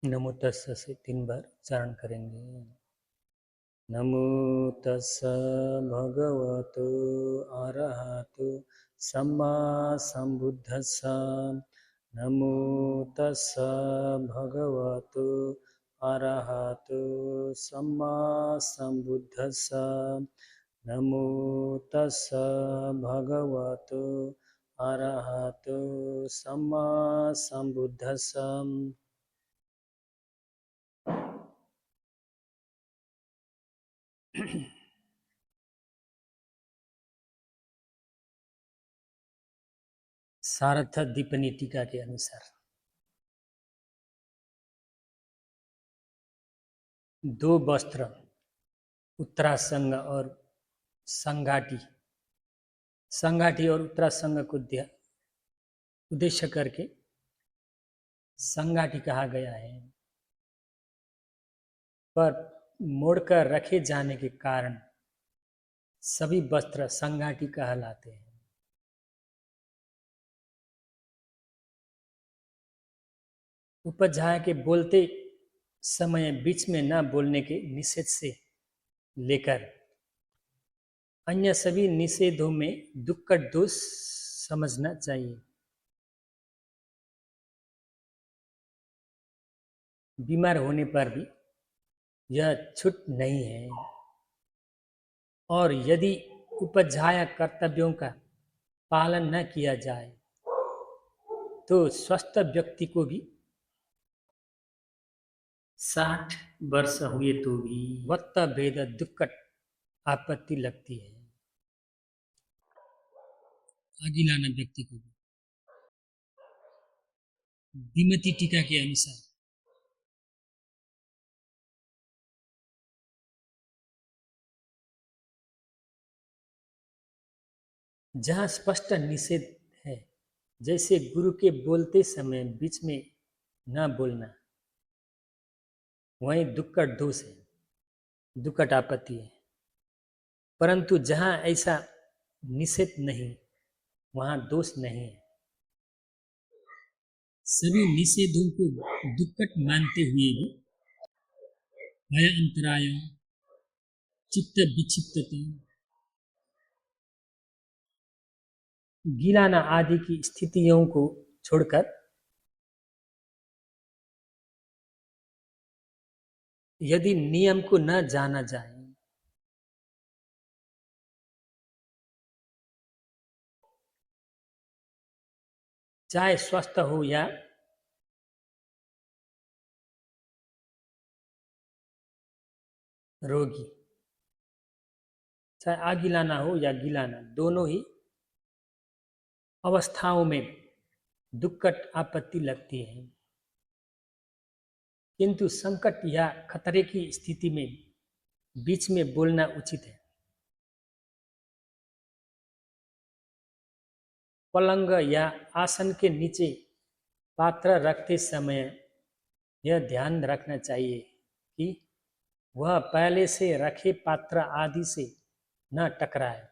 नमो तस्स से 3 बार उच्चारण करेंगे। नमो तस्स भगवतो अरहतो सम्मा संबुद्धस्स। नमो तस्स भगवतो अरहतो सम्मा संबुद्धस्स। नमो तस्स भगवतो अरहतो सम्मा संबुद्धस्स। सारथ दीपनी टीका के अनुसार 2 वस्त्र उत्तरासंग और संगाटी, संगाटी और उत्तरासंग को उद्देश्य करके संगाटी कहा गया है, पर मोड़कर रखे जाने के कारण सभी वस्त्र संगाटी कहलाते हैं। उपध्याय के बोलते समय बीच में न बोलने के निषेध से लेकर अन्य सभी निषेधों में दुक्कड़ दोष समझना चाहिए। बीमार होने पर भी यह छूट नहीं है, और यदि उपध्याय कर्तव्यों का पालन न किया जाए तो स्वस्थ व्यक्ति को भी 60 वर्ष हुए तो भी वत्त भेद दुक्कट आपत्ति लगती है। आगिलाना व्यक्ति को भी विमति टीका के अनुसार जहाँ स्पष्ट निषेध है, जैसे गुरु के बोलते समय बीच में न बोलना, वहीं दुक्कट दोष है, दुक्कट आपत्ति है। परंतु जहाँ ऐसा निषेध नहीं, वहाँ दोष नहीं है। सभी निषेधों को दुक्कट मानते हुए भी भय अंतराय, चित्त विक्षिप्तता, गिलाना आदि की स्थितियों को छोड़कर यदि नियम को न जाना जाए, चाहे स्वस्थ हो या रोगी, चाहे आगिलाना हो या गिलाना, दोनों ही अवस्थाओं में दुक्कट आपत्ति लगती है। किंतु संकट या खतरे की स्थिति में बीच में बोलना उचित है। पलंग या आसन के नीचे पात्र रखते समय यह ध्यान रखना चाहिए कि वह पहले से रखे पात्र आदि से न टकराए।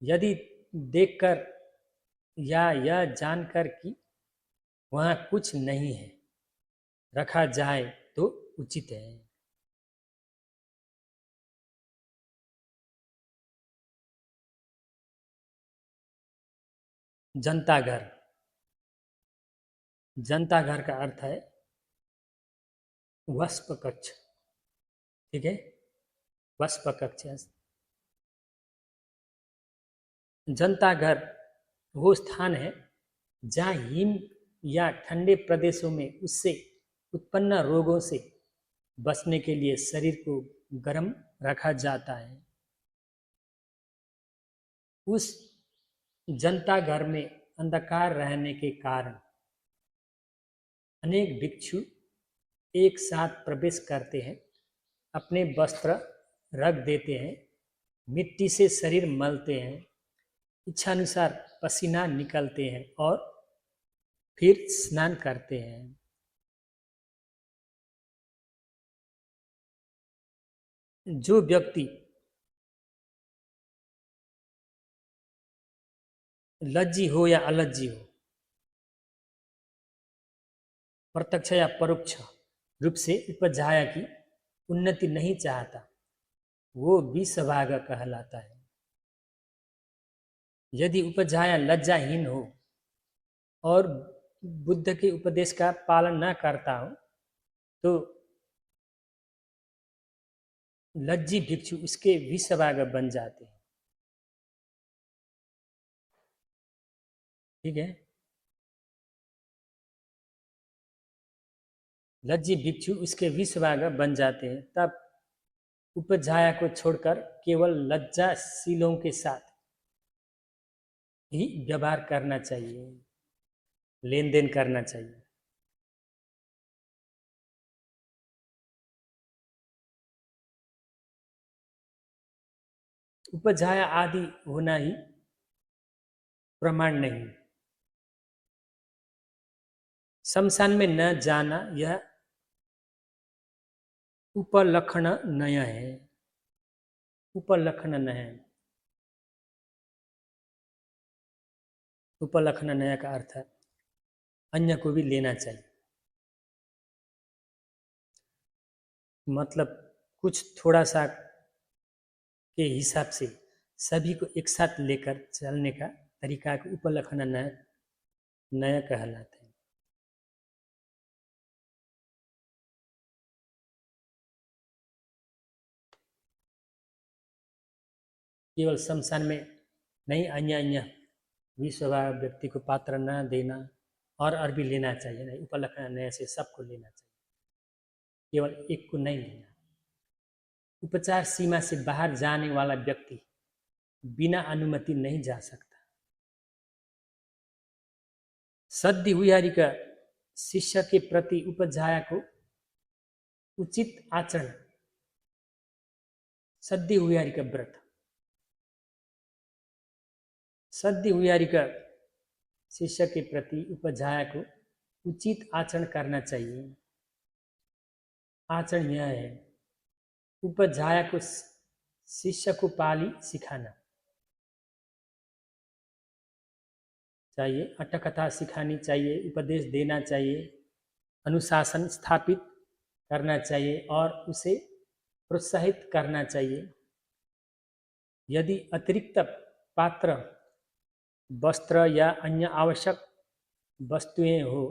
यदि देखकर या यह जानकर कि वहाँ कुछ नहीं है रखा जाए तो उचित है। जनता घर, जनता घर का अर्थ है वस्प कक्ष, ठीक है, वस्प कक्ष। जनता घर वो स्थान है जहाँ हिम या ठंडे प्रदेशों में उससे उत्पन्न रोगों से बचने के लिए शरीर को गर्म रखा जाता है। उस जनता घर में अंधकार रहने के कारण अनेक भिक्षु एक साथ प्रवेश करते हैं, अपने वस्त्र रख देते हैं, मिट्टी से शरीर मलते हैं, इच्छानुसार पसीना निकलते हैं और फिर स्नान करते हैं। जो व्यक्ति लज्जी हो या अलज्जी हो, प्रत्यक्ष या परोक्ष रूप से उपजाया की उन्नति नहीं चाहता, वो विषभाग कहलाता है। यदि उपजाया लज्जाहीन हो और बुद्ध के उपदेश का पालन न करता हो तो लज्जी भिक्षु उसके विषभाग बन जाते हैं। ठीक है, लज्जी भिक्षु उसके विषभाग बन जाते हैं। तब उपजाया को छोड़कर केवल लज्जाशीलों के साथ ही व्यवहार करना चाहिए, लेन देन करना चाहिए। उपजाया आदि होना ही प्रमाण नहीं। शमशान में न जाना यह उपलक्षण नय है। उपलक्षण नय, उपलक्षण नय का अर्थ है अन्य को भी लेना चाहिए। मतलब कुछ थोड़ा सा के हिसाब से सभी को एक साथ लेकर चलने का तरीका को उपलक्षण नय नय कहलाते हैं। केवल शमशान में नहीं, अन्य अन्य विश्वभाग व्यक्ति को पात्र न देना और भी लेना चाहिए। नहीं, उपलक्षण नय से सबको लेना चाहिए, केवल एक को नहीं लेना। उपचार सीमा से बाहर जाने वाला व्यक्ति बिना अनुमति नहीं जा सकता। सद्दी हुयारी का शिष्य के प्रति उपजाया को उचित आचरण, सद्दी हुयारी का व्रत, सद्दी हुयारी का शिष्य के प्रति उपजाया को उचित आचरण करना चाहिए। आचरण यह है, उपजाया को शिष्य को पाली सिखाना चाहिए, अट्टकथा सिखानी चाहिए, उपदेश देना चाहिए, अनुशासन स्थापित करना चाहिए और उसे प्रोत्साहित करना चाहिए। यदि अतिरिक्त पात्र, वस्त्र या अन्य आवश्यक वस्तुएं हो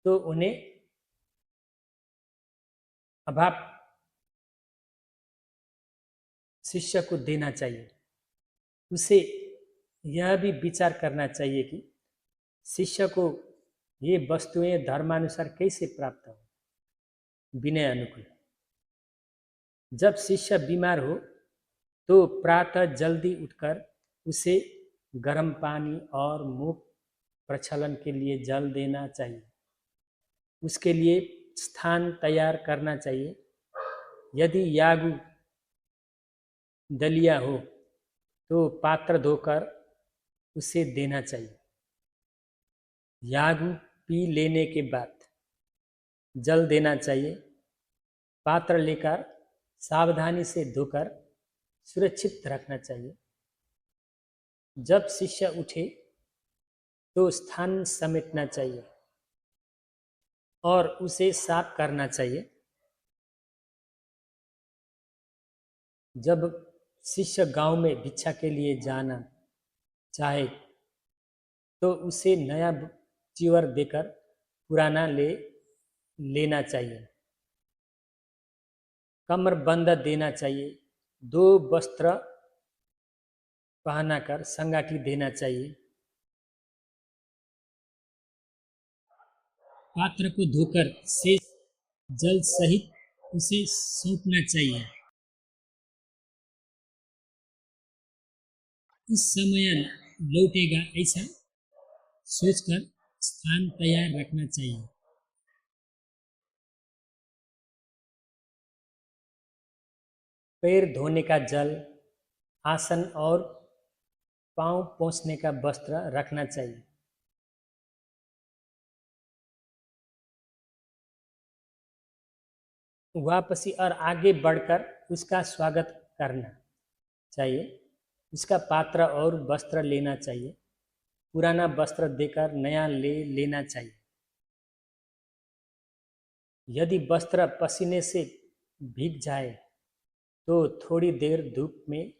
तो उन्हें अभाव शिष्य को देना चाहिए। उसे यह भी विचार करना चाहिए कि शिष्य को ये वस्तुएं धर्मानुसार कैसे प्राप्त हो, विनय अनुकूल। जब शिष्य बीमार हो तो प्रातः जल्दी उठकर उसे गर्म पानी और मुख प्रक्षालन के लिए जल देना चाहिए। उसके लिए स्थान तैयार करना चाहिए। यदि यागु दलिया हो तो पात्र धोकर उसे देना चाहिए। यागु पी लेने के बाद जल देना चाहिए। पात्र लेकर सावधानी से धोकर सुरक्षित रखना चाहिए। जब शिष्य उठे तो स्थान समेटना चाहिए और उसे साफ करना चाहिए। जब शिष्य गांव में भिक्षा के लिए जाना चाहे तो उसे नया चीवर देकर पुराना लेना चाहिए। कमर बंद देना चाहिए। 2 वस्त्र पहनाकर संगाठी देना चाहिए। पात्र को धोकर शेष जल सहित उसे सौंपना चाहिए। इस समय लौटेगा ऐसा सोचकर स्थान तैयार रखना चाहिए। पैर धोने का जल, आसन और पांव पोंछने का वस्त्र रखना चाहिए। वापसी और आगे बढ़कर उसका स्वागत करना चाहिए। उसका पात्र और वस्त्र लेना चाहिए। पुराना वस्त्र देकर नया लेना चाहिए। यदि वस्त्र पसीने से भीग जाए तो थोड़ी देर धूप में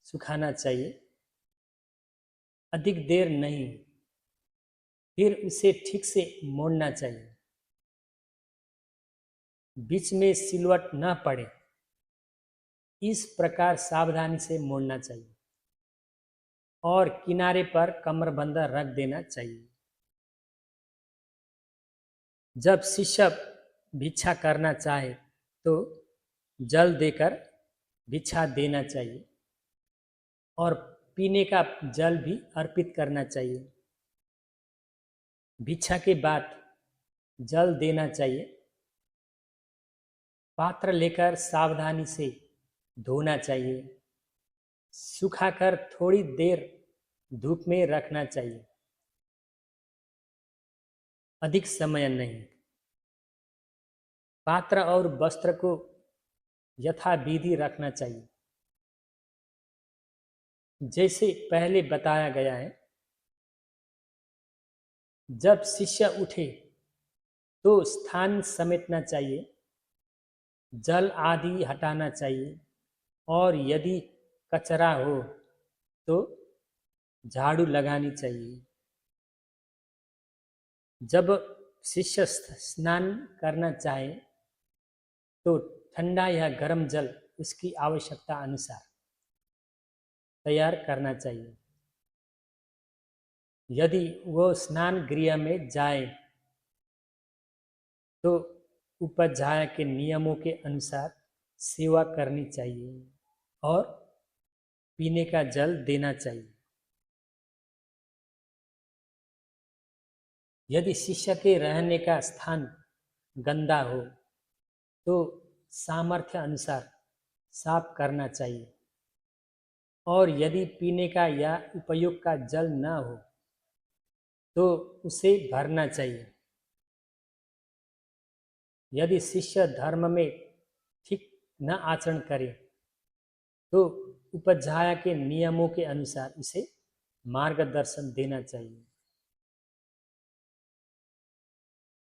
सुखाना चाहिए, अधिक देर नहीं। फिर उसे ठीक से मोड़ना चाहिए, बीच में सिलवट न पड़े, इस प्रकार सावधानी से मोड़ना चाहिए और किनारे पर कमरबंद रख देना चाहिए। जब शिष्य भिक्षा करना चाहे तो जल देकर भिक्षा देना चाहिए और पीने का जल भी अर्पित करना चाहिए। भिक्षा के बाद जल देना चाहिए। पात्र लेकर सावधानी से धोना चाहिए, सुखाकर थोड़ी देर धूप में रखना चाहिए, अधिक समय नहीं। पात्र और वस्त्र को यथाविधि रखना चाहिए, जैसे पहले बताया गया है। जब शिष्य उठे तो स्थान समेटना चाहिए, जल आदि हटाना चाहिए और यदि कचरा हो तो झाड़ू लगानी चाहिए। जब शिष्य स्नान करना चाहे तो ठंडा या गर्म जल उसकी आवश्यकता अनुसार तैयार करना चाहिए। यदि वो स्नान गृह में जाए तो उपाध्याय के नियमों के अनुसार सेवा करनी चाहिए और पीने का जल देना चाहिए। यदि शिष्य के रहने का स्थान गंदा हो तो सामर्थ्य अनुसार साफ करना चाहिए और यदि पीने का या उपयोग का जल न हो तो उसे भरना चाहिए। यदि शिष्य धर्म में ठीक न आचरण करे तो उपाध्याय के नियमों के अनुसार उसे मार्गदर्शन देना चाहिए।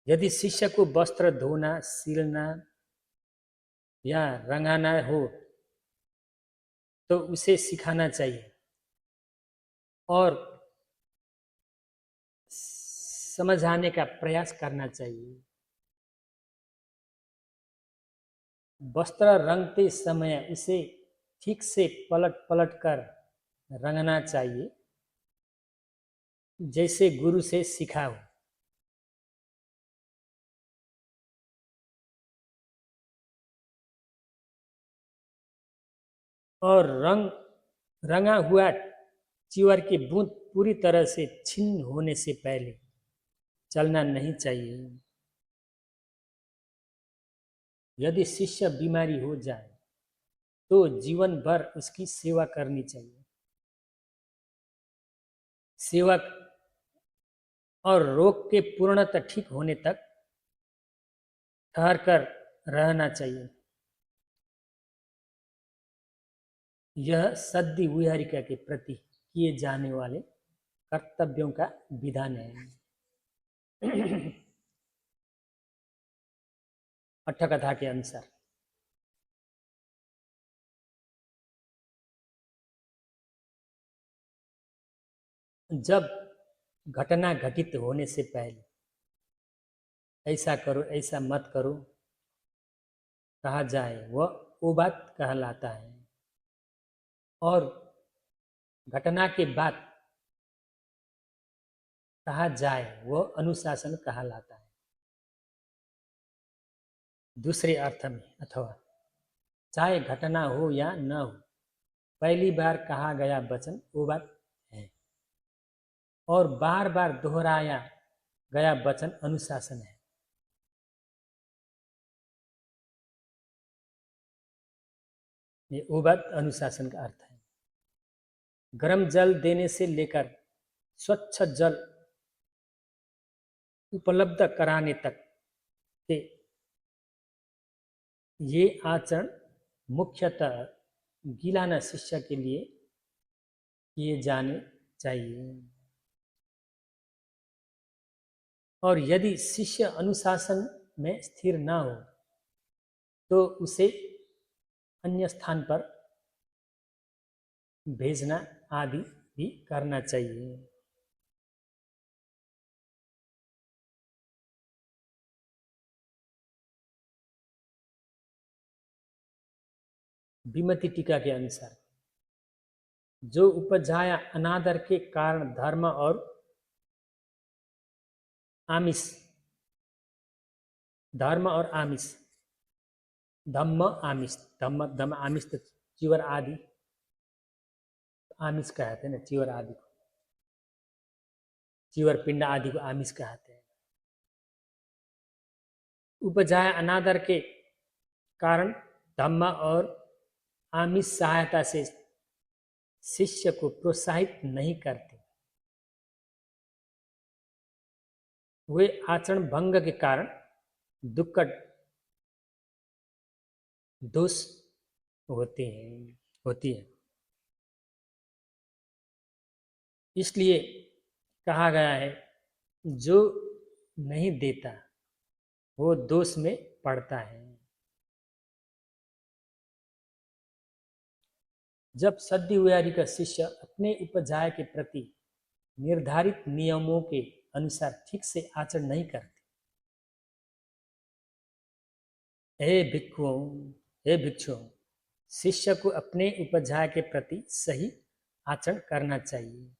यदि शिष्य को वस्त्र धोना, सिलना या रंगाना हो तो उसे सिखाना चाहिए और समझाने का प्रयास करना चाहिए। वस्त्र रंगते समय उसे ठीक से पलट पलट कर रंगना चाहिए, जैसे गुरु से सीखा हो। और रंगा हुआ चिवर की बूंद पूरी तरह से छिन्न होने से पहले चलना नहीं चाहिए। यदि शिष्य बीमारी हो जाए तो जीवन भर उसकी सेवा करनी चाहिए। सेवक और रोग के पूर्णतः ठीक होने तक ठहर कर रहना चाहिए। यह सद्दी विहारिका के प्रति किए जाने वाले कर्तव्यों का विधान है। अट्ठकथा के अनुसार जब घटना घटित होने से पहले ऐसा करो, ऐसा मत करो कहा जाए वह वो बात कहलाता है, और घटना के बाद कहा जाए वह अनुशासन कहलाता है। दूसरे अर्थ में अथवा चाहे घटना हो या न हो, पहली बार कहा गया वचन वो बात है और बार बार दोहराया गया वचन अनुशासन है। ये वो बात अनुशासन का अर्थ है। गर्म जल देने से लेकर स्वच्छ जल उपलब्ध कराने तक के ये आचरण मुख्यतः गीलाना शिष्य के लिए किए जाने चाहिए। और यदि शिष्य अनुशासन में स्थिर न हो तो उसे अन्य स्थान पर भेजना आदि भी करना चाहिए। विमति टीका के अनुसार जो उपजाया अनादर के कारण धर्म और आमिष, धर्म और आमिष, धम्म आमिष, धम्म धम्म आमिष तो चिवर आदि आमिष कहते हैं ना, चिवर आदि को, चिवर पिंड आदि को आमिष कहते हैं। उपजाया अनादर के कारण धम्म और आमिष सहायता से शिष्य को प्रोत्साहित नहीं करते, वे आचरण भंग के कारण दुक्कड़ दोष होती है। इसलिए कहा गया है जो नहीं देता वो दोष में पड़ता है। जब सद्दी उयारी का शिष्य अपने उपजाय के प्रति निर्धारित नियमों के अनुसार ठीक से आचरण नहीं करते, हे भिक्षुओं, शिष्य को अपने उपजाय के प्रति सही आचरण करना चाहिए।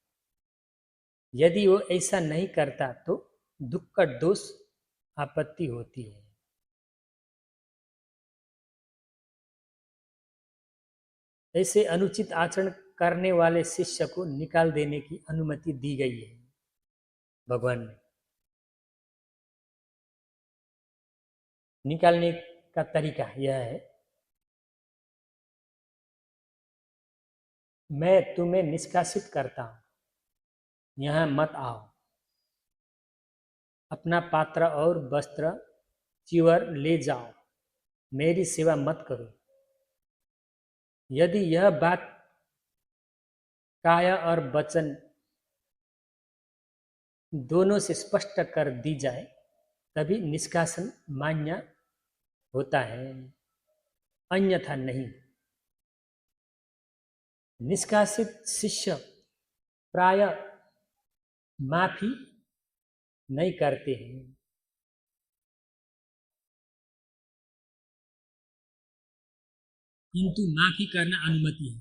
यदि वो ऐसा नहीं करता तो दुक्कड़ दोष आपत्ति होती है। ऐसे अनुचित आचरण करने वाले शिष्य को निकाल देने की अनुमति दी गई है भगवान ने। निकालने का तरीका यह है, मैं तुम्हें निष्कासित करता हूं, यहां मत आओ, अपना पात्र और वस्त्र चिवर ले जाओ, मेरी सेवा मत करो। यदि यह बात काया और वचन दोनों से स्पष्ट कर दी जाए तभी निष्कासन मान्य होता है, अन्यथा नहीं। निष्कासित शिष्य प्राय माफी नहीं करते हैं, किंतु माफी करना अनुमति है।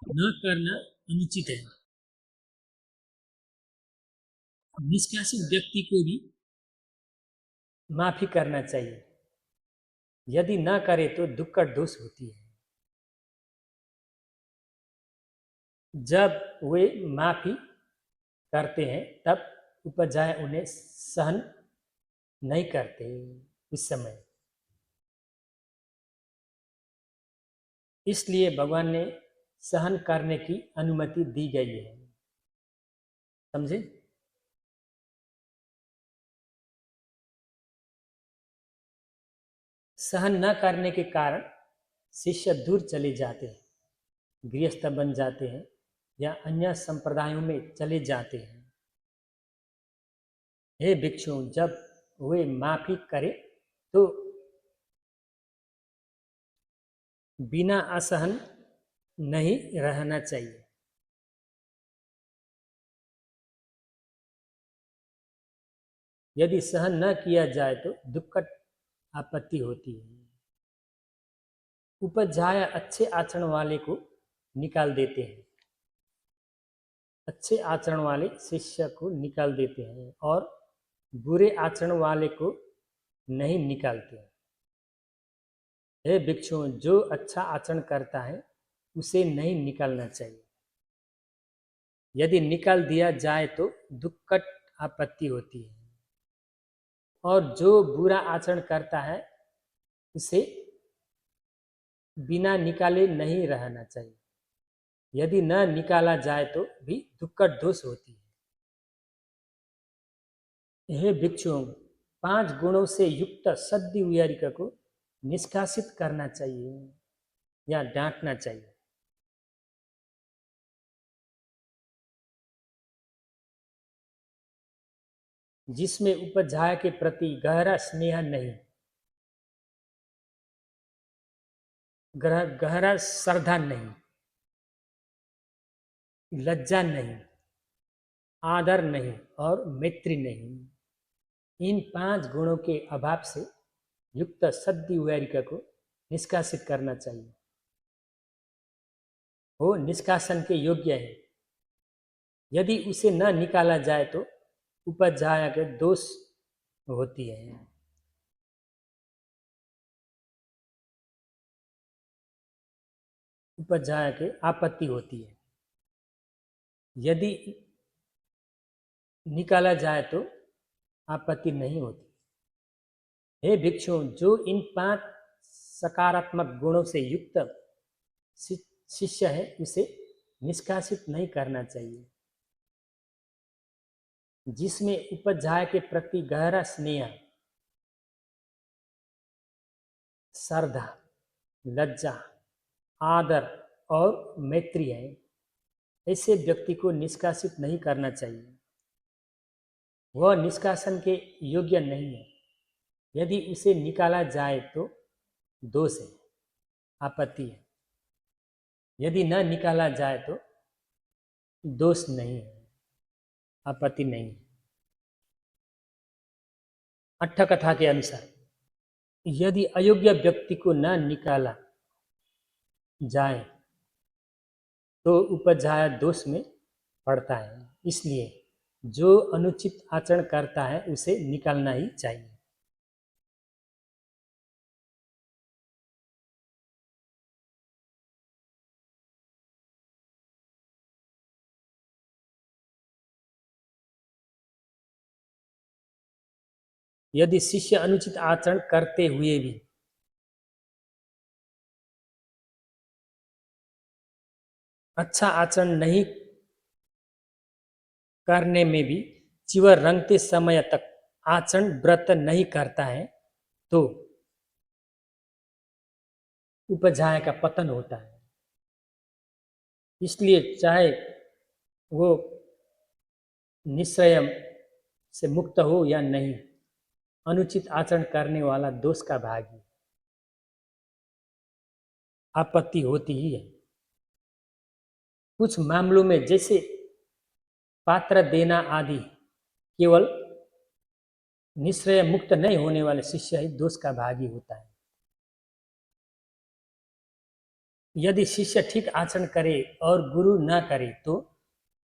न करना अनुचित है। निष्कासित व्यक्ति को भी माफी करना चाहिए, यदि न करे तो दुक्कड़ दोष होती है। जब वे माफी करते हैं तब उपजाय उन्हें सहन नहीं करते। उस समय इसलिए भगवान ने सहन करने की अनुमति दी गई है, समझे। सहन न करने के कारण शिष्य दूर चले जाते हैं, गृहस्थ बन जाते हैं या अन्य संप्रदायों में चले जाते हैं। हे भिक्षु, जब वे माफी करे तो बिना असहन नहीं रहना चाहिए। यदि सहन न किया जाए तो दुक्कड़ आपत्ति होती है। उपजाय अच्छे आचरण वाले को निकाल देते हैं, अच्छे आचरण वाले शिष्य को निकाल देते हैं और बुरे आचरण वाले को नहीं निकालते। हे भिक्षुओं, जो अच्छा आचरण करता है उसे नहीं निकालना चाहिए। यदि निकाल दिया जाए तो दुक्कड़ आपत्ति होती है, और जो बुरा आचरण करता है उसे बिना निकाले नहीं रहना चाहिए। यदि न निकाला जाए तो भी दुक्कड़ दोष होती है। हे भिक्षुओं, 5 गुणों से युक्त सद्दी उयारिका को निष्कासित करना चाहिए या डांटना चाहिए। जिसमें उपाध्याय के प्रति गहरा स्नेह नहीं, गहरा श्रद्धा नहीं, लज्जा नहीं, आदर नहीं और मैत्री नहीं। इन 5 गुणों के अभाव से युक्त सद्दी वैरिका को निष्कासित करना चाहिए। वो निष्कासन के योग्य है। यदि उसे न निकाला जाए तो उपाध्याय के दोष होती है। उपाध्याय के आपत्ति होती है। यदि निकाला जाए तो आपत्ति नहीं होती। हे भिक्षु, जो इन 5 सकारात्मक गुणों से युक्त शिष्य है उसे निष्कासित नहीं करना चाहिए। जिसमें उपाध्याय के प्रति गहरा स्नेह, श्रद्धा, लज्जा, आदर और मैत्री है, ऐसे व्यक्ति को निष्कासित नहीं करना चाहिए। वह निष्कासन के योग्य नहीं है। यदि उसे निकाला जाए तो दोष है, आपत्ति है। यदि न निकाला जाए तो दोष नहीं है, आपत्ति नहीं। अट्ठकथा के अनुसार यदि अयोग्य व्यक्ति को न निकाला जाए तो उपाध्याय दोष में पड़ता है। इसलिए जो अनुचित आचरण करता है उसे निकालना ही चाहिए। यदि शिष्य अनुचित आचरण करते हुए भी अच्छा आचरण नहीं करने में भी चिवर रंगते समय तक आचरण व्रत नहीं करता है तो उपाध्याय का पतन होता है। इसलिए चाहे वो निश्चय से मुक्त हो या नहीं, अनुचित आचरण करने वाला दोष का भागी, आपत्ति होती ही है। कुछ मामलों में जैसे पात्र देना आदि केवल निश्चय मुक्त नहीं होने वाले शिष्य ही दोष का भागी होता है। यदि शिष्य ठीक आचरण करे और गुरु न करे तो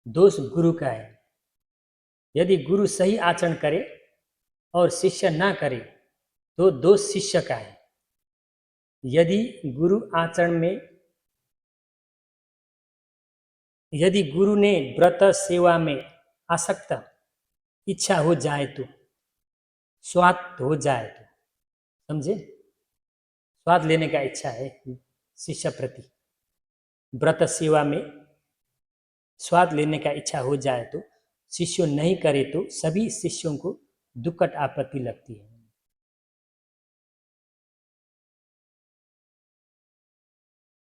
दोष गुरु का है। यदि गुरु सही आचरण करे और शिष्य ना करे तो दोष शिष्य का है। यदि गुरु ने व्रत सेवा में आसक्त इच्छा हो जाए तो, स्वाद हो जाए तो, समझे, स्वाद लेने का इच्छा है शिष्य प्रति, व्रत सेवा में स्वाद लेने का इच्छा हो जाए तो शिष्य नहीं करे तो सभी शिष्यों को दुक्कट आपत्ति लगती है।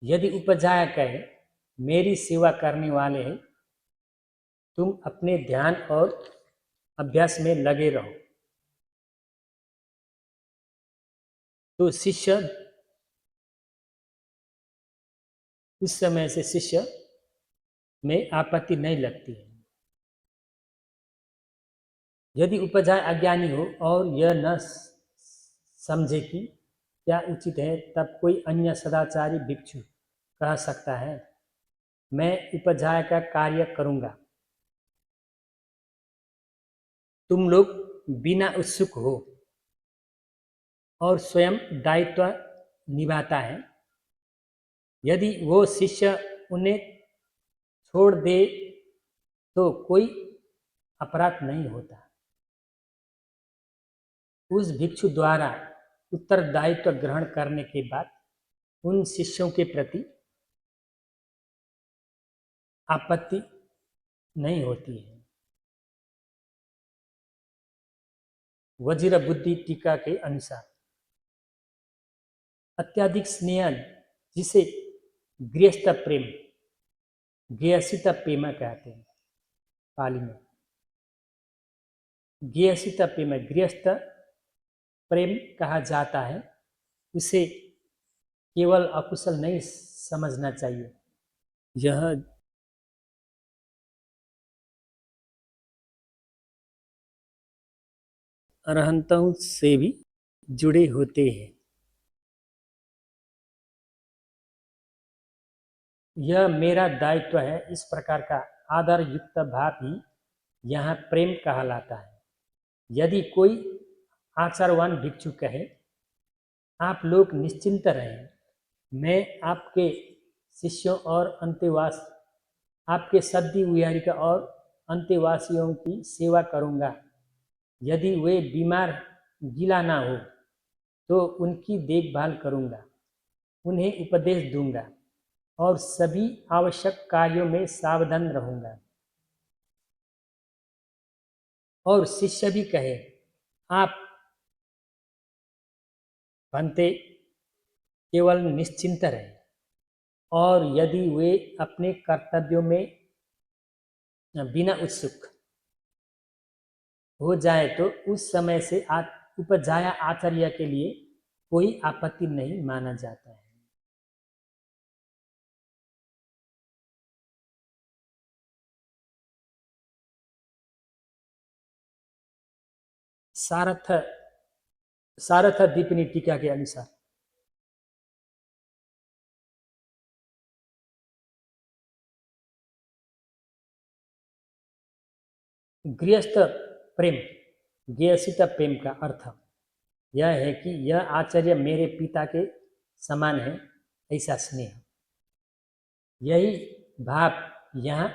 यदि उपाध्याय कहे मेरी सेवा करने वाले हैं, तुम अपने ध्यान और अभ्यास में लगे रहो, तो शिष्य उस समय से शिष्य में आपत्ति नहीं लगती है। यदि उपाध्याय अज्ञानी हो और यह न समझे कि क्या उचित है, तब कोई अन्य सदाचारी भिक्षु कह सकता है मैं उपाध्याय का कार्य करूंगा, तुम लोग बिना उत्सुक हो, और स्वयं दायित्व निभाता है। यदि वो शिष्य उन्हें छोड़ दे तो कोई अपराध नहीं होता। उस भिक्षु द्वारा उत्तरदायित्व ग्रहण करने के बाद उन शिष्यों के प्रति आपत्ति नहीं होती है। वज्र बुद्धि टीका के अनुसार अत्याधिक स्नेह जिसे गृहस्थ प्रेम, गृहस्थ प्रेम कहते हैं पाली में, गृहस्थ प्रेम है, गृहस्थ प्रेम कहा जाता है, उसे केवल अकुशल नहीं समझना चाहिए। यह अरहंतों से भी जुड़े होते हैं। यह मेरा दायित्व है, इस प्रकार का आदर युक्त भाव ही यहाँ प्रेम कहलाता है। यदि कोई आचारवान भिक्षु कहे, आप लोग निश्चिंत रहें, मैं आपके शिष्यों और अंतेवास आपके सद्दी विहारिका और अंतेवासियों की सेवा करूँगा। यदि वे बीमार गीला ना हो तो उनकी देखभाल करूँगा, उन्हें उपदेश दूंगा और सभी आवश्यक कार्यों में सावधान रहूँगा। और शिष्य भी कहे, आप बनते केवल निश्चिंत रहें, और यदि वे अपने कर्तव्यों में बिना उत्सुक हो जाए तो उस समय से उपजाया आचार्य के लिए कोई आपत्ति नहीं माना जाता है। सारथ सारथ दीपिनी टीका के अनुसार गृहस्थ प्रेम, गृहस्थ प्रेम का अर्थ यह है कि यह आचार्य मेरे पिता के समान है, ऐसा स्नेह। यही भाव यहाँ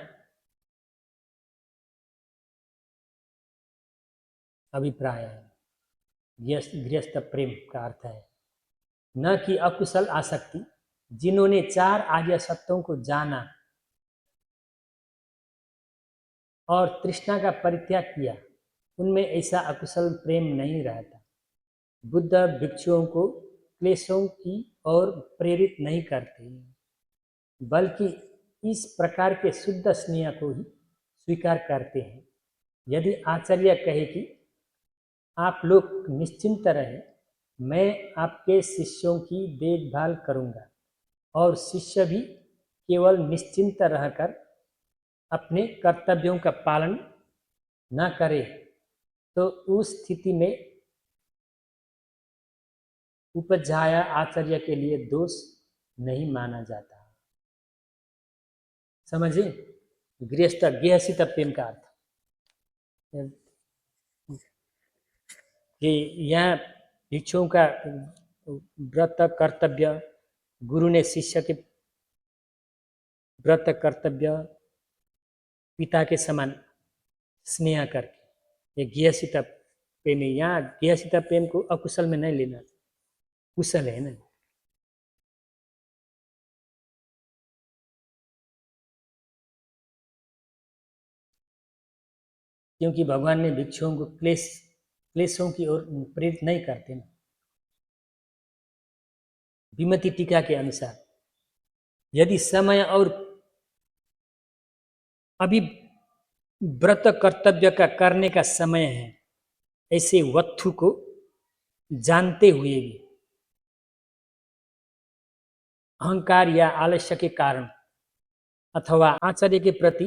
अभिप्राय है। गृहस्थ प्रेम का अर्थ है न कि अकुशल आसक्ति। जिन्होंने चार आर्य सत्यों को जाना और तृष्णा का परित्याग किया, उनमें ऐसा अकुशल प्रेम नहीं रहता। बुद्ध भिक्षुओं को क्लेशों की ओर प्रेरित नहीं करते, बल्कि इस प्रकार के शुद्ध स्नेह को ही स्वीकार करते हैं। यदि आचार्य कहे कि आप लोग निश्चिंत रहें, मैं आपके शिष्यों की देखभाल करूंगा, और शिष्य भी केवल निश्चिंत रहकर अपने कर्तव्यों का पालन न करे, तो उस स्थिति में उपजाया आचार्य के लिए दोष नहीं माना जाता। समझे? गृहस्थ प्रेम का अर्थ कि यह भिक्षुओं का व्रत कर्तव्य, गुरु ने शिष्य के व्रत कर्तव्य पिता के समान स्नेह करके, ये गृहस्थ प्रेम है। यहाँ गृहस्थ प्रेम को अकुशल में नहीं लेना, कुशल है ना। क्योंकि भगवान ने भिक्षुओं को क्लेशों की ओर प्रेरित नहीं करते ना। विमति टीका के अनुसार यदि समय और अभी व्रत कर्तव्य का करने का समय है, ऐसे वत्थु को जानते हुए भी अहंकार या आलस्य के कारण अथवा आचार्य के प्रति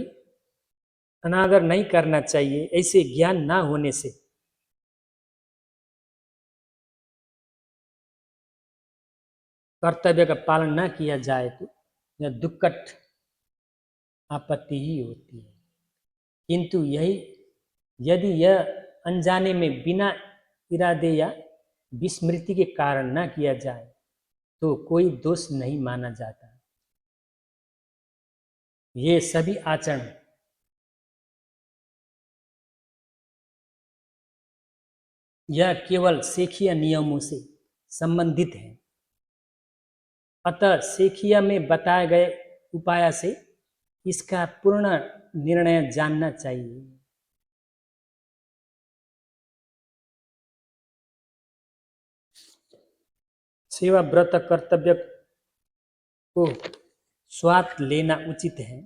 अनादर नहीं करना चाहिए, ऐसे ज्ञान ना होने से कर्तव्य का पालन न किया जाए तो यह दुक्कट आपत्ति ही होती है। किंतु यही यदि यह अनजाने में बिना इरादे या विस्मृति के कारण न किया जाए तो कोई दोष नहीं माना जाता। ये सभी आचरण यह केवल सेखिया नियमों से संबंधित है। अतः सेखिया में बताए गए उपाय से इसका पूर्ण निर्णय जानना चाहिए। सेवा व्रत कर्तव्य को स्वाद लेना उचित है,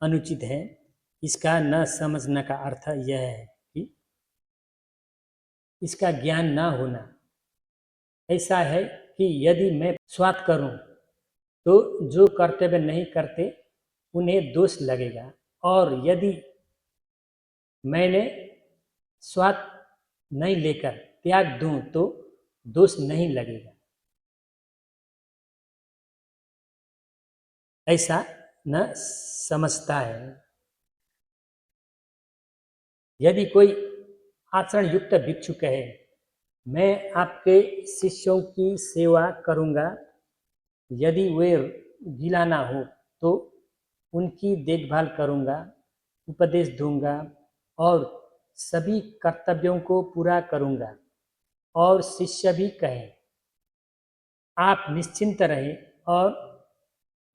अनुचित है, इसका न समझने का अर्थ यह है कि इसका ज्ञान न होना। ऐसा है कि यदि मैं स्वाद करूं तो जो कर्तव्य नहीं करते उन्हें दोष लगेगा, और यदि मैंने स्वाद नहीं लेकर त्याग दूं तो दोष नहीं लगेगा। ऐसा न समझता है। यदि कोई आचरण युक्त भिक्षु कहे, मैं आपके शिष्यों की सेवा करूंगा, यदि वे गीला ना हो तो उनकी देखभाल करूंगा, उपदेश दूंगा और सभी कर्तव्यों को पूरा करूंगा, और शिष्य भी कहें आप निश्चिंत रहें और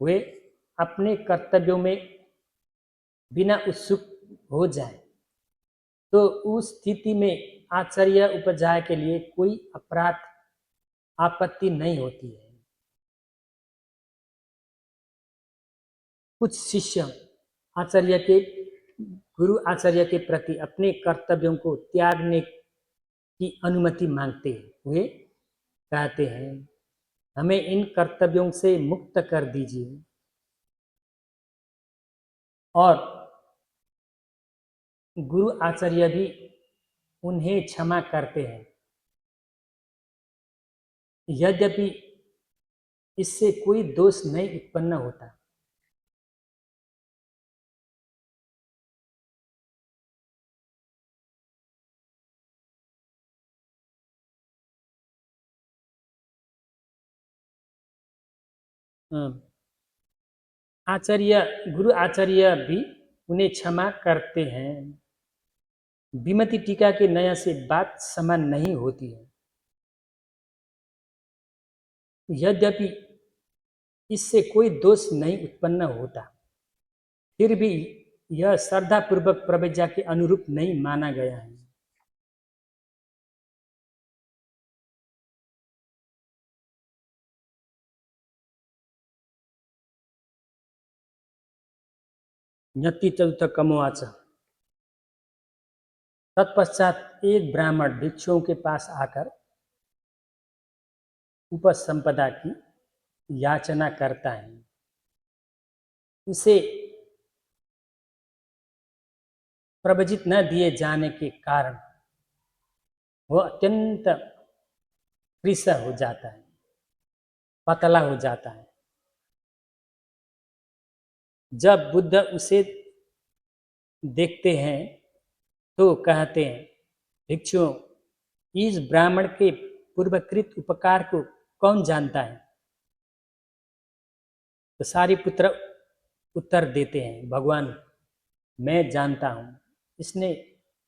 वे अपने कर्तव्यों में बिना उत्सुक हो जाएं, तो उस स्थिति में आचार्य उपजाय के लिए कोई अपराध आपत्ति नहीं होती है। कुछ शिष्य आचार्य के गुरु आचार्य के प्रति अपने कर्तव्यों को त्यागने की अनुमति मांगते हैं। वे कहते हैं हमें इन कर्तव्यों से मुक्त कर दीजिए, और गुरु आचार्य भी उन्हें क्षमा करते हैं। यद्यपि इससे कोई दोष नहीं उत्पन्न होता। आचार्य गुरु आचार्य भी उन्हें क्षमा करते हैं। विमति टीका के नया से बात समान नहीं होती है। यद्यपि इससे कोई दोष नहीं उत्पन्न होता, फिर भी यह श्रद्धापूर्वक प्रवज्ञा के अनुरूप नहीं माना गया है। ञति चतुर्थ कमवाच। तत्पश्चात एक ब्राह्मण भिक्षुओं के पास आकर उपसंपदा की याचना करता है। उसे प्रवजित न दिए जाने के कारण वह अत्यंत कृश हो जाता है, पतला हो जाता है। जब बुद्ध उसे देखते हैं तो कहते हैं भिक्षुओं, इस ब्राह्मण के पूर्वकृत उपकार को कौन जानता है? तो सारिपुत्र उत्तर देते हैं भगवान, मैं जानता हूँ। इसने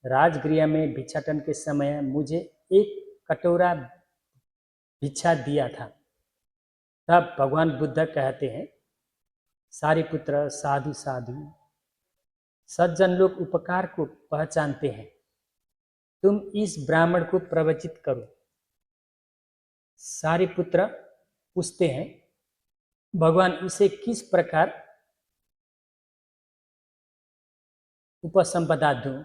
राजगृह में भिक्षाटन के समय मुझे एक कटोरा भिक्षा दिया था। तब भगवान बुद्ध कहते हैं सारिपुत्र, साधु साधु, सज्जन लोग उपकार को पहचानते हैं, तुम इस ब्राह्मण को प्रवचित करो। सारिपुत्र पूछते हैं भगवान उसे किस प्रकार उपसंपदा दूं?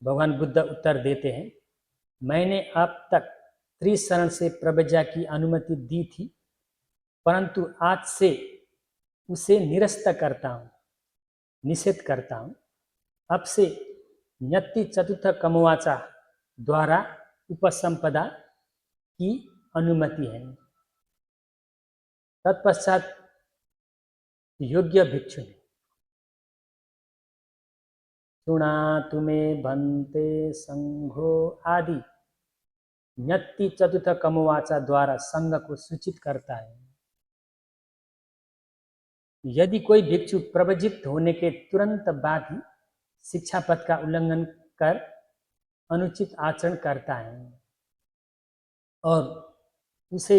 भगवान बुद्ध उत्तर देते हैं मैंने अब तक त्रिशरण से प्रवज्ञा की अनुमति दी थी, परंतु आज से उसे निरस्त करता हूँ, निषेध करता हूँ। अब से ञति चतुर्थ कमवाचा द्वारा उपसंपदा की अनुमति है। तत्पश्चात योग्य भिक्षु ने सुना तुम्हें भन्ते संघो आदि ञति चतुर्थ कमवाचा द्वारा संघ को सूचित करता है। यदि कोई भिक्षु प्रवजित होने के तुरंत बाद ही शिक्षापद का उल्लंघन कर अनुचित आचरण करता है और उसे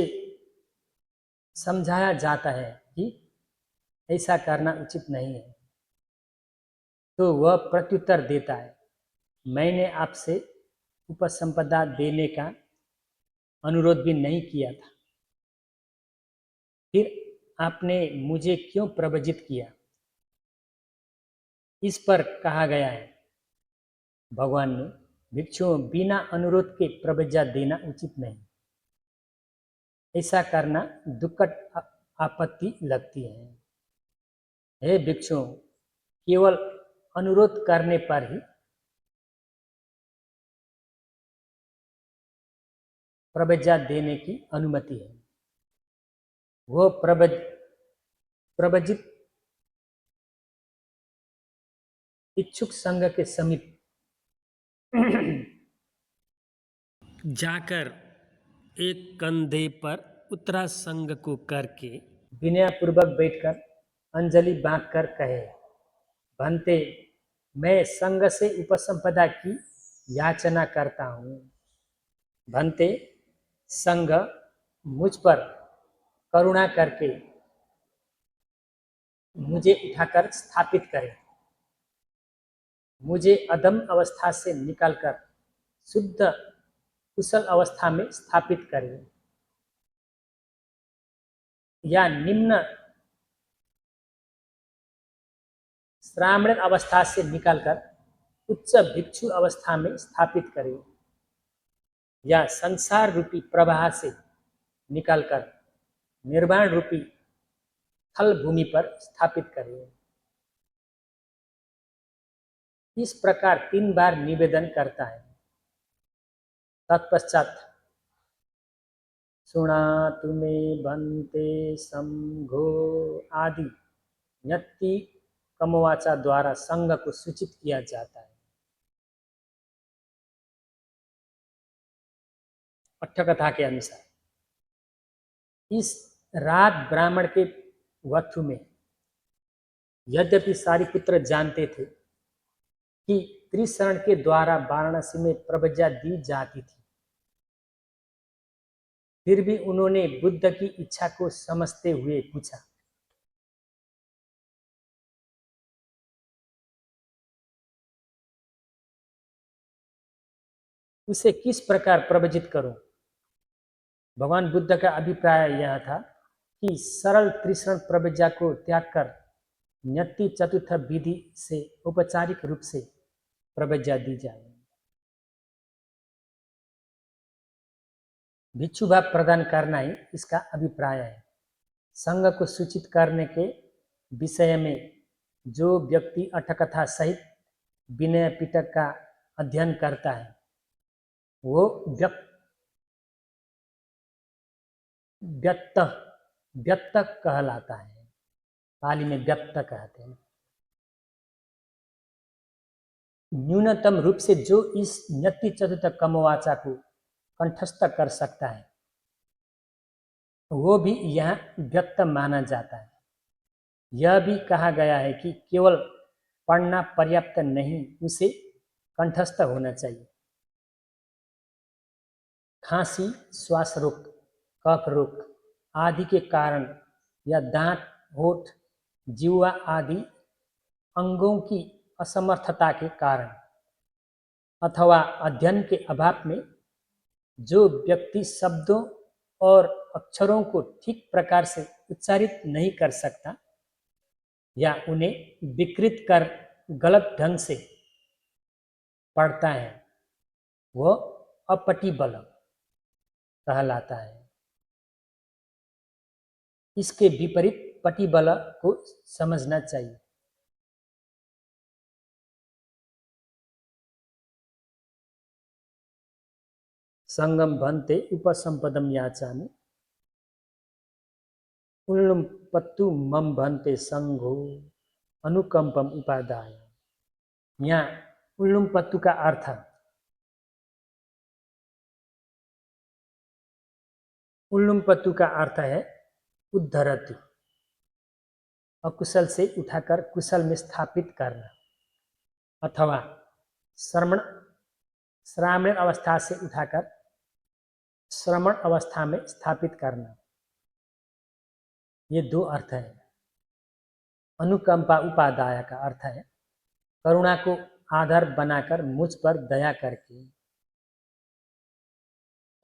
समझाया जाता है कि ऐसा करना उचित नहीं है, तो वह प्रत्युत्तर देता है मैंने आपसे उपसंपदा देने का अनुरोध भी नहीं किया था, फिर आपने मुझे क्यों प्रवजित किया? इस पर कहा गया है भगवान ने भिक्षुओं, बिना अनुरोध के प्रव्रजा देना उचित नहीं। ऐसा करना दुक्कड़ आपत्ति लगती है। हे भिक्षुओं, केवल अनुरोध करने पर ही प्रव्रजा देने की अनुमति है। वो प्रव्रजित इच्छुक संघ के समीप जाकर एक कंधे पर उत्तरा संघ को करके विनयपूर्वक बैठकर अंजलि बांधकर कहे, भंते, मैं संघ से उपसंपदा की याचना करता हूँ। भंते, संघ मुझ पर करुणा करके मुझे उठाकर स्थापित करे, मुझे अधम अवस्था से निकालकर शुद्ध कुशल अवस्था में स्थापित करे, या निम्न श्रामण अवस्था से निकालकर उच्च भिक्षु अवस्था में स्थापित करे, या संसार रूपी प्रवाह से निकालकर निर्वाण रूपी थल भूमि पर स्थापित करे। इस प्रकार 3 बार निवेदन करता है। तत्पश्चात शृणातु मे भंते संघो आदि यति कमवाचा द्वारा संघ को सूचित किया जाता है। अट्ठकथा के अनुसार इस रात ब्राह्मण के वधु में यद्यपि सारिपुत्र जानते थे कि त्रिशरण के द्वारा वाराणसी में प्रव्रजा दी जाती थी, फिर भी उन्होंने बुद्ध की इच्छा को समझते हुए पूछा, उसे किस प्रकार प्रवचित करूं? भगवान बुद्ध का अभिप्राय यह था कि सरल त्रिशरण प्रव्रजा को त्याग कर न्यति चतुर्थ विधि से औपचारिक रूप से प्रव्रजा दी जाए। भिक्षु भाव प्रदान करना ही इसका अभिप्राय है। संघ को सूचित करने के विषय में जो व्यक्ति अट्ठकथा सहित विनय पिटक का अध्ययन करता है वो व्यक्त कहलाता है। पाली में व्यक्त कहते हैं। न्यूनतम रूप से जो इस न्यति चतुर्थ कमवाचा को कंठस्थ कर सकता है वो भी यहाँ व्यक्त माना जाता है। यह भी कहा गया है कि केवल पढ़ना पर्याप्त नहीं, उसे कंठस्थ होना चाहिए। खांसी, श्वास रोग, कफ रोग आदि के कारण या दांत, होठ, जीवा आदि अंगों की असमर्थता के कारण अथवा अध्ययन के अभाव में जो व्यक्ति शब्दों और अक्षरों को ठीक प्रकार से उच्चारित नहीं कर सकता या उन्हें विकृत कर गलत ढंग से पढ़ता है वह अपटिबल कहलाता है। इसके विपरीत पटिबल को समझना चाहिए। संगम भंते उपसंपदम याचामि उल्लुम पत्तु मम भंते संघो अनुकंपम उपादाय। यहाँ उल्लुम पत्तु का अर्थ है उद्धरतु, अकुशल से उठाकर कुशल में स्थापित करना, अथवा श्रामण अवस्था से उठाकर श्रमण अवस्था में स्थापित करना। ये 2 अर्थ है। अनुकंपा उपादाय का अर्थ है करुणा को आधार बनाकर मुझ पर दया करके।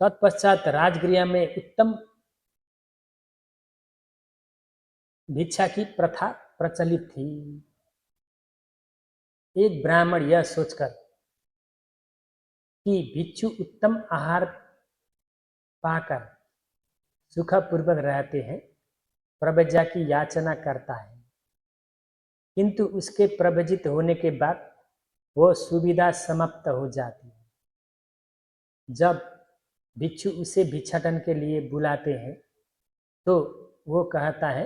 तत्पश्चात राजगृह में उत्तम भिक्षा की प्रथा प्रचलित थी। एक ब्राह्मण यह सोचकर कि भिक्षु उत्तम आहार पाकर सुखपूर्वक रहते हैं, प्रव्रजा की याचना करता है, किंतु उसके प्रव्रजित होने के बाद वो सुविधा समाप्त हो जाती है। जब भिक्षु उसे भिक्षाटन के लिए बुलाते हैं तो वो कहता है,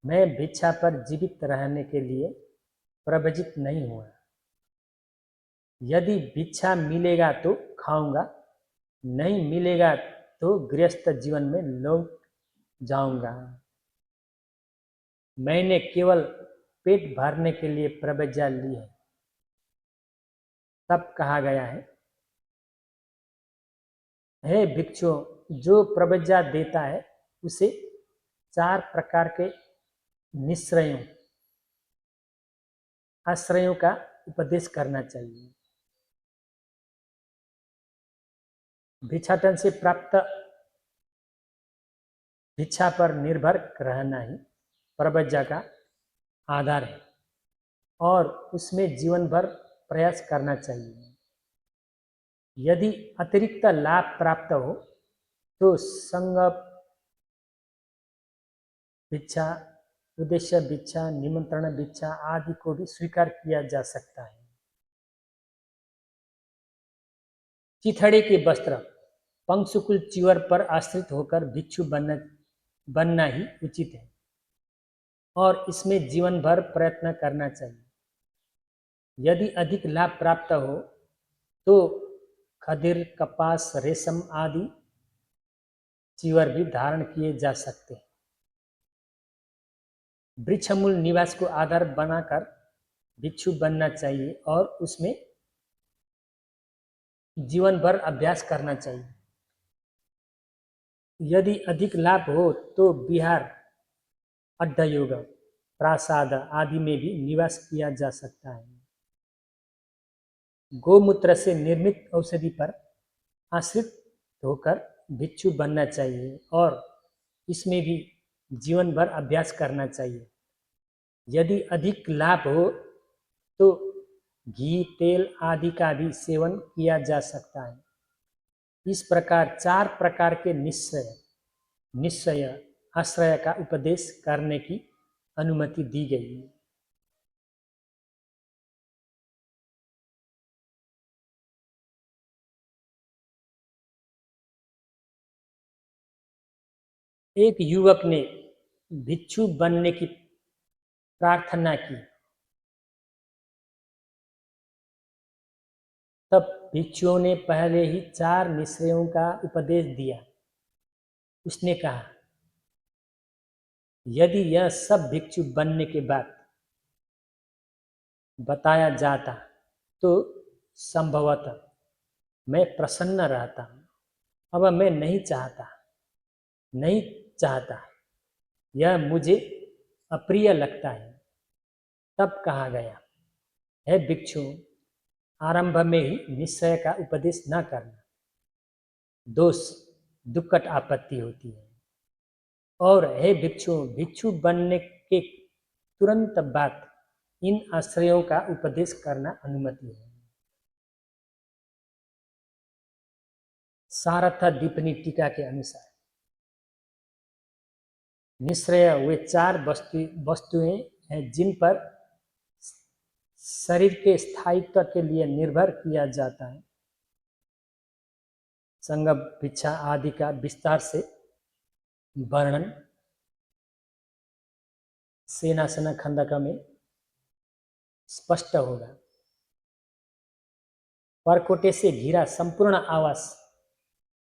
मैं भिक्षा पर जीवित रहने के लिए प्रव्रजित नहीं हुआ। यदि भिक्षा मिलेगा तो खाऊंगा, नहीं मिलेगा तो गृहस्थ जीवन में लौट जाऊंगा। मैंने केवल पेट भरने के लिए प्रव्रजा ली है। तब कहा गया है, हे भिक्षु, जो प्रव्रजा देता है उसे 4 प्रकार के निश्रयों आश्रयों का उपदेश करना चाहिए। भिक्षाटन से प्राप्त भिक्षा पर निर्भर रहना ही प्रव्रजा का आधार है और उसमें जीवन भर प्रयास करना चाहिए। यदि अतिरिक्त लाभ प्राप्त हो तो संग भिक्षा, उद्देश्य भिक्षा, निमंत्रण भिक्षा आदि को भी स्वीकार किया जा सकता है। चिथड़े के वस्त्र, पंक्सुकुल चिवर पर आश्रित होकर भिक्षु बनना ही उचित है और इसमें जीवन भर प्रयत्न करना चाहिए। यदि अधिक लाभ प्राप्त हो तो खदिर, कपास, रेशम आदि चिवर भी धारण किए जा सकते हैं। वृक्षमूल निवास को आधार बनाकर भिक्षु बनना चाहिए और उसमें जीवन भर अभ्यास करना चाहिए। यदि अधिक लाभ हो तो विहार, अड्डयोग, प्रासाद आदि में भी निवास किया जा सकता है। गोमूत्र से निर्मित औषधि पर आश्रित होकर भिक्षु बनना चाहिए और इसमें भी जीवन भर अभ्यास करना चाहिए। यदि अधिक लाभ हो तो घी, तेल आदि का भी सेवन किया जा सकता है। इस प्रकार 4 प्रकार के निश्चय आश्रय का उपदेश करने की अनुमति दी गई है। एक युवक ने भिक्षु बनने की प्रार्थना की। तब भिक्षुओं ने पहले ही 4 निश्चयों का उपदेश दिया। उसने कहा, यदि यह सब भिक्षु बनने के बाद बताया जाता तो संभवतः मैं प्रसन्न रहता। अब मैं नहीं चाहता, यह मुझे अप्रिय लगता है। तब कहा गया, हे भिक्षु, आरंभ में ही निश्चय का उपदेश न करना, दोष दुक्कट आपत्ति होती है। और हे भिक्षु बनने के तुरंत बाद इन आश्रयों का उपदेश करना अनुमति है। सारथा दीपनी टीका के अनुसार निश्चय वे 4 वस्तुएं हैं जिन पर शरीर के स्थायित्व के लिए निर्भर किया जाता है। संग भिक्षा आदि का विस्तार से वर्णन सेनासन खंडक में स्पष्ट होगा। परकोटे से घिरा संपूर्ण आवास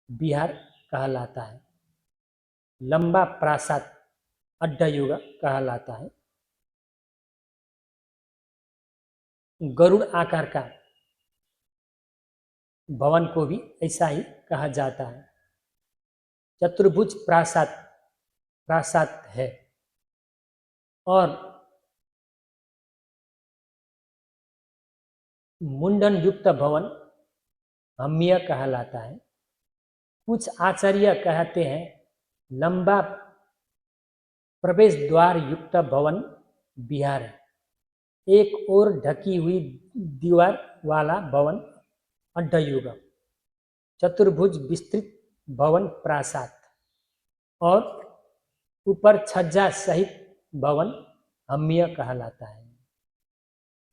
विहार कहलाता है। लंबा प्रासाद अड्डयुग कहलाता है। गरुड़ आकार का भवन को भी ऐसा ही कहा जाता है। चतुर्भुज प्रासाद है और मुंडन युक्त भवन हम्य कहलाता है। कुछ आचार्य कहते हैं लंबा प्रवेश द्वार युक्त भवन विहार है। एक और ढकी हुई दीवार वाला भवन अड्डयुगम, चतुर्भुज विस्तृत भवन प्रासाद, और ऊपर छज्जा सहित भवन हम्मीय कहलाता है।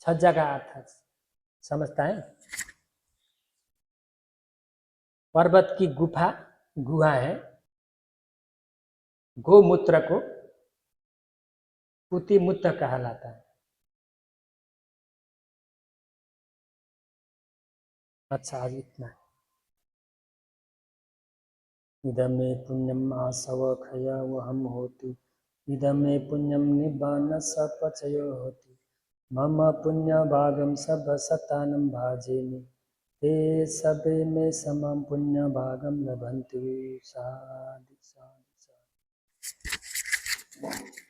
छज्जा का अर्थ समझता है? पर्वत की गुहा है। गोमूत्र को पुतिमूत्र कहलाता है। अच्छा, आज इतना। इदमे पुण्यम आसव खय वहम होतु, इदमे पुण्यम निबान सपचयो होतु, मम पुण्य भागम सब सतानम भाजेमि, ते सबे में समम पुण्य भागम लभंतु। साधु साधु साधु।